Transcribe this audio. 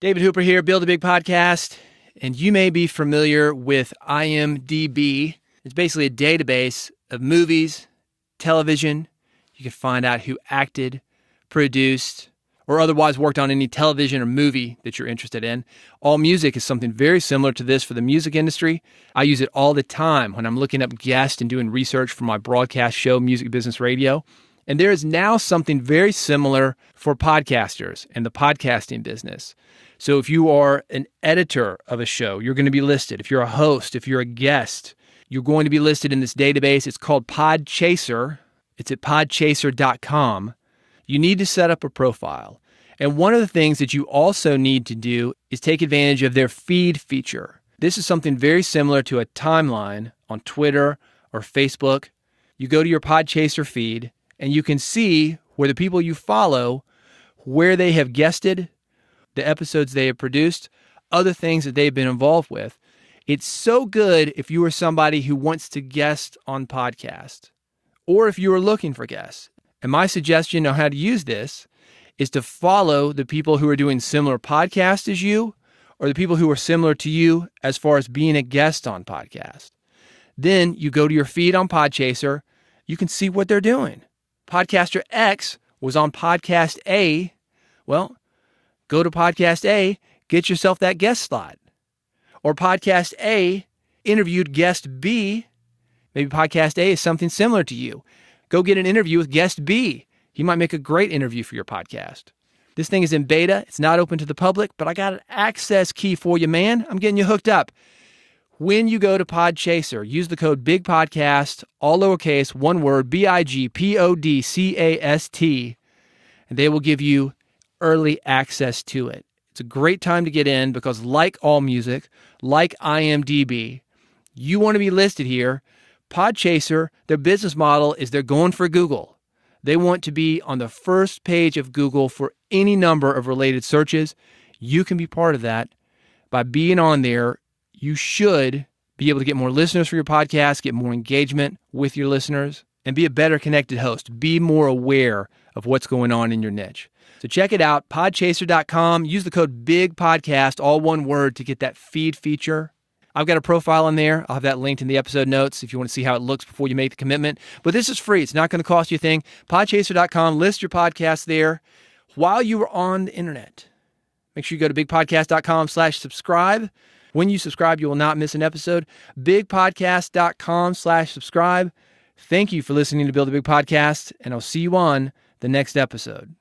David Hooper here, Build a Big Podcast, and you may be familiar with IMDB. It's basically a database of movies, television. You can find out who acted, produced, or otherwise worked on any television or movie that you're interested in. AllMusic is something very similar to this for the music industry. I use it all the time when I'm looking up guests and doing research for my broadcast show, Music Business Radio. And there is now something very similar for podcasters and the podcasting business. So if you are an editor of a show, you're going to be listed. If you're a host, if you're a guest, you're going to be listed in this database. It's called Podchaser. It's at podchaser.com. You need to set up a profile. And one of the things that you also need to do is take advantage of their feed feature. This is something very similar to a timeline on Twitter or Facebook. You go to your Podchaser feed, and you can see where the people you follow, where they have guested, the episodes they have produced, other things that they've been involved with. It's so good if you are somebody who wants to guest on podcast, or if you are looking for guests. And my suggestion on how to use this is to follow the people who are doing similar podcasts as you, or the people who are similar to you as far as being a guest on podcast. Then you go to your feed on Podchaser, you can see what they're doing. Podcaster X was on Podcast A. Well, go to Podcast A, get yourself that guest slot. Or Podcast A interviewed guest B. Maybe Podcast A is something similar to you. Go get an interview with guest B. He might make a great interview for your podcast. This thing is in beta. It's not open to the public, but I got an access key for you, man. I'm getting you hooked up. When you go to Podchaser, use the code BIGPODCAST, all lowercase, one word, BIGPODCAST, and they will give you early access to it. It's a great time to get in because like AllMusic, like IMDB, you want to be listed here. Podchaser, their business model is they're going for Google. They want to be on the first page of Google for any number of related searches. You can be part of that. By being on there, you should be able to get more listeners for your podcast, get more engagement with your listeners, and be a better connected host. Be more aware of what's going on in your niche. So check it out, podchaser.com. Use the code BIGPODCAST, all one word, to get that feed feature. I've got a profile on there. I'll have that linked in the episode notes if you want to see how it looks before you make the commitment. But this is free. It's not going to cost you a thing. Podchaser.com. List your podcast there while you are on the internet. Make sure you go to bigpodcast.com/subscribe. When you subscribe, you will not miss an episode. bigpodcast.com/subscribe. Thank you for listening to Build a Big Podcast, and I'll see you on the next episode.